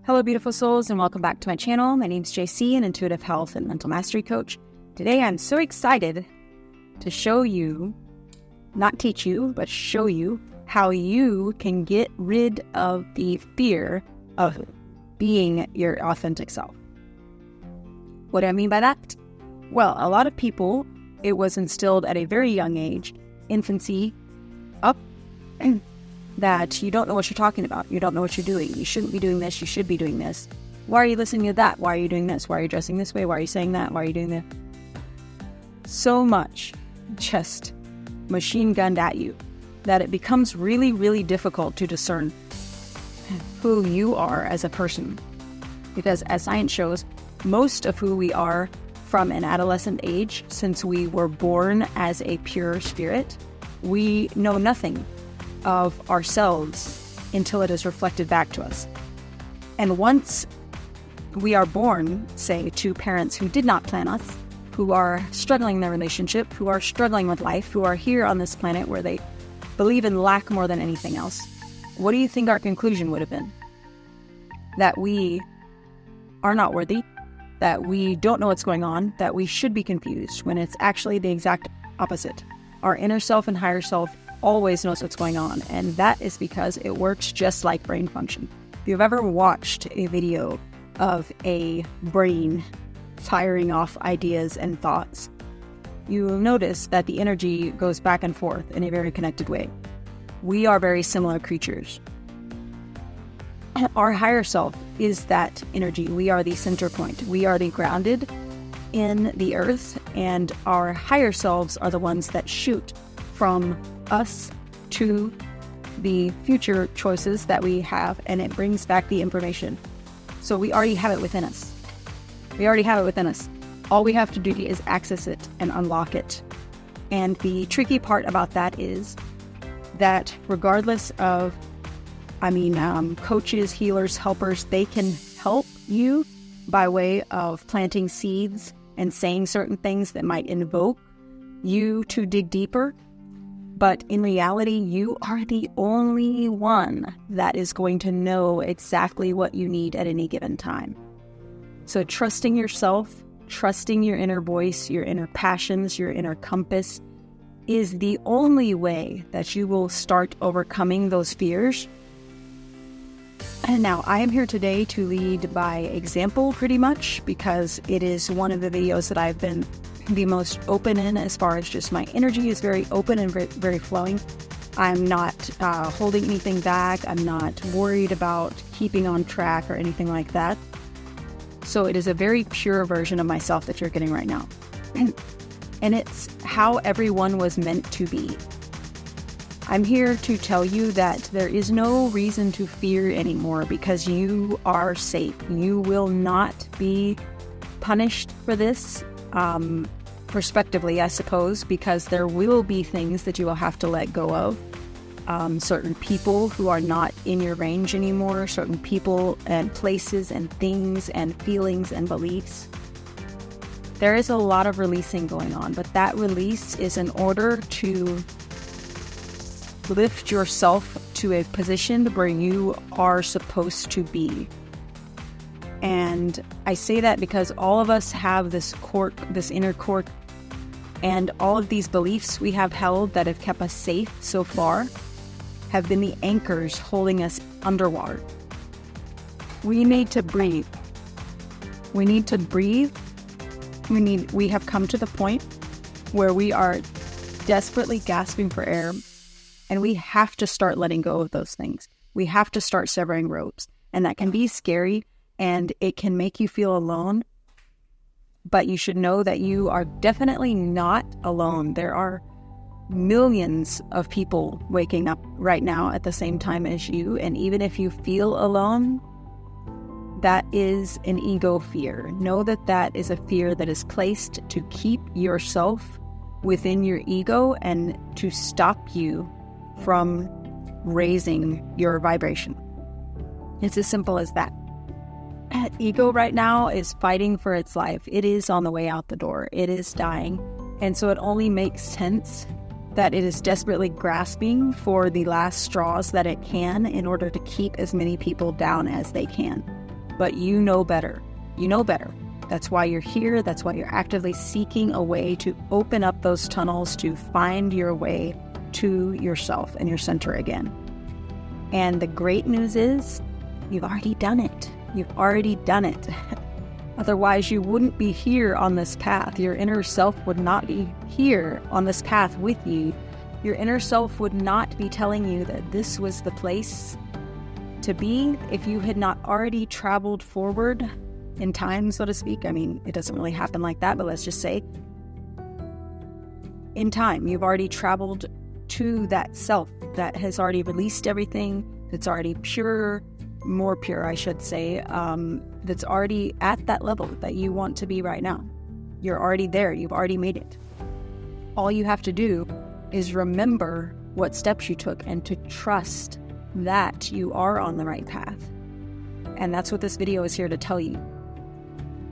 Hello, beautiful souls, and welcome back to my channel. My name is JC, an intuitive health and mental mastery coach. Today, I'm so excited to show you, not teach you, but show you how you can get rid of the fear of being your authentic self. What do I mean by that? Well, a lot of people, it was instilled at a very young age, infancy, up, that you don't know what you're talking about. You don't know what you're doing. You shouldn't be doing this. You should be doing this. Why are you listening to that? Why are you doing this? Why are you dressing this way? Why are you saying that? Why are you doing that? So much just machine gunned at you that it becomes really, really difficult to discern who you are as a person. Because as science shows, most of who we are from an adolescent age, since we were born as a pure spirit, we know nothing of ourselves until it is reflected back to us. And once we are born, say, to parents who did not plan us, who are struggling in their relationship, who are struggling with life, who are here on this planet where they believe in lack more than anything else, what do you think our conclusion would have been? That we are not worthy, that we don't know what's going on, that we should be confused, when it's actually the exact opposite. Our inner self and higher self always knows what's going on, and that is because it works just like brain function. If you've ever watched a video of a brain firing off ideas and thoughts, you will notice that the energy goes back and forth in a very connected way. We are very similar creatures. Our higher self is that energy. We are the center point. We are the grounded in the earth, and our higher selves are the ones that shoot from us to the future choices that we have, and it brings back the information. So we already have it within us. We already have it within us. All we have to do is access it and unlock it. And the tricky part about that is that regardless of, coaches, healers, helpers, they can help you by way of planting seeds and saying certain things that might invoke you to dig deeper. But in reality, you are the only one that is going to know exactly what you need at any given time. So trusting yourself, trusting your inner voice, your inner passions, your inner compass is the only way that you will start overcoming those fears. And now I am here today to lead by example pretty much, because it is one of the videos that I've been the most open in, as far as just my energy is very open and very, very flowing. I'm not holding anything back. I'm not worried about keeping on track or anything like that. So it is a very pure version of myself that you're getting right now. And it's how everyone was meant to be. I'm here to tell you that there is no reason to fear anymore, because you are safe. You will not be punished for this, prospectively, I suppose, because there will be things that you will have to let go of. Certain people who are not in your range anymore, certain people and places and things and feelings and beliefs. There is a lot of releasing going on, but that release is in order to lift yourself to a position where you are supposed to be. And I say that because all of us have this inner core, and all of these beliefs we have held that have kept us safe so far have been the anchors holding us underwater. We need to breathe. We need to breathe. We have come to the point where we are desperately gasping for air, and we have to start letting go of those things. We have to start severing ropes, and that can be scary, and it can make you feel alone. But you should know that you are definitely not alone. There are millions of people waking up right now at the same time as you. And even if you feel alone, that is an ego fear. Know that that is a fear that is placed to keep yourself within your ego and to stop you from raising your vibration. It's as simple as that. Ego right now is fighting for its life. It is on the way out the door. It is dying. And so it only makes sense that it is desperately grasping for the last straws that it can in order to keep as many people down as they can. but you know better. You know better. That's why you're here. That's why you're actively seeking a way to open up those tunnels, to find your way to yourself and your center again. And the great news is you've already done it. You've already done it. Otherwise, you wouldn't be here on this path. Your inner self would not be here on this path with you. Your inner self would not be telling you that this was the place to be if you had not already traveled forward in time, so to speak. I mean, it doesn't really happen like that, but let's just say in time, you've already traveled to that self that has already released everything, that's already pure, more pure, I should say, that's already at that level that you want to be right now. You're already there. You've already made it. All you have to do is remember what steps you took and to trust that you are on the right path. And that's what this video is here to tell you.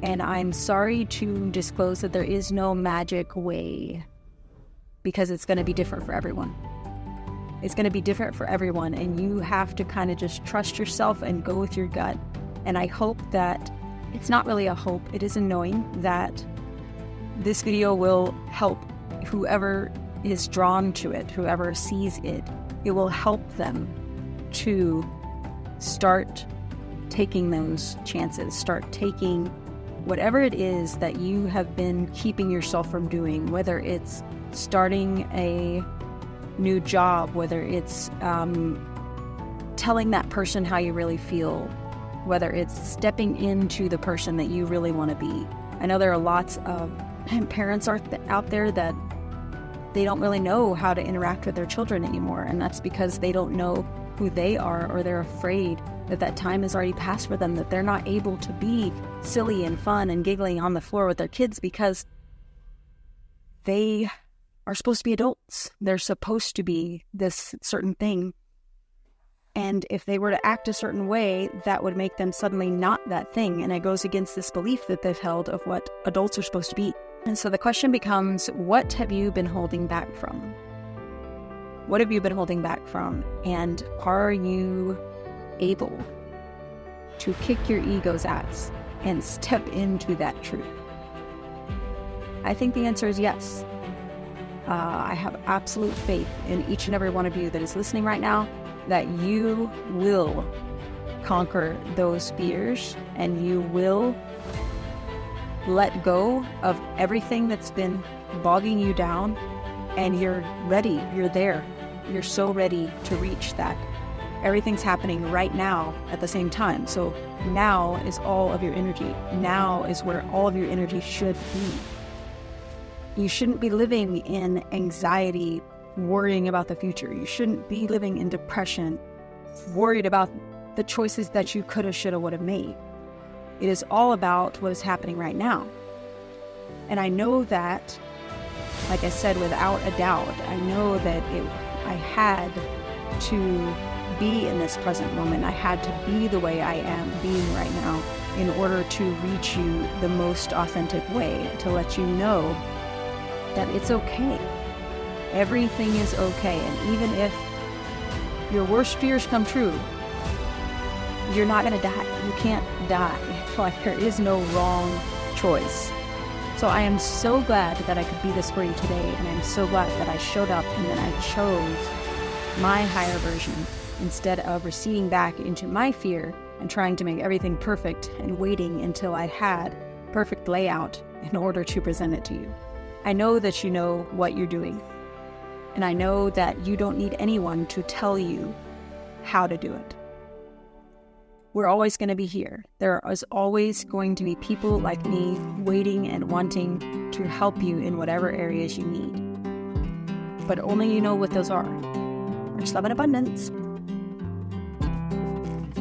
And I'm sorry to disclose that there is no magic way, because it's going to be different for everyone. It's going to be different for everyone, and you have to kind of just trust yourself and go with your gut. And I hope that, it's not really a hope, it is a knowing that this video will help whoever is drawn to it, whoever sees it. It will help them to start taking those chances, start taking whatever it is that you have been keeping yourself from doing, whether it's starting a new job, whether it's telling that person how you really feel, whether it's stepping into the person that you really want to be. I know there are lots of parents out there that they don't really know how to interact with their children anymore, and that's because they don't know who they are, or they're afraid that that time has already passed for them, that they're not able to be silly and fun and giggling on the floor with their kids because they are supposed to be adults. They're supposed to be this certain thing. And if they were to act a certain way, that would make them suddenly not that thing. And it goes against this belief that they've held of what adults are supposed to be. And so the question becomes, what have you been holding back from? What have you been holding back from? And are you able to kick your ego's ass and step into that truth? I think the answer is yes. I have absolute faith in each and every one of you that is listening right now that you will conquer those fears and you will let go of everything that's been bogging you down, and you're ready. You're there. You're so ready to reach that. Everything's happening right now at the same time. So now is all of your energy. Now is where all of your energy should be. You shouldn't be living in anxiety, worrying about the future. You shouldn't be living in depression, worried about the choices that you coulda, shoulda, woulda made. It is all about what is happening right now. And I know that, like I said, without a doubt, I know that I had to be in this present moment. I had to be the way I am being right now in order to reach you the most authentic way, to let you know that it's okay. Everything is okay. And even if your worst fears come true, you're not going to die. You can't die. Like, there is no wrong choice. So I am so glad that I could be this for you today, and I'm so glad that I showed up and that I chose my higher version instead of receding back into my fear and trying to make everything perfect and waiting until I had perfect layout in order to present it to you. I know that you know what you're doing, and I know that you don't need anyone to tell you how to do it. We're always going to be here. There is always going to be people like me waiting and wanting to help you in whatever areas you need. But only you know what those are. Much love and abundance.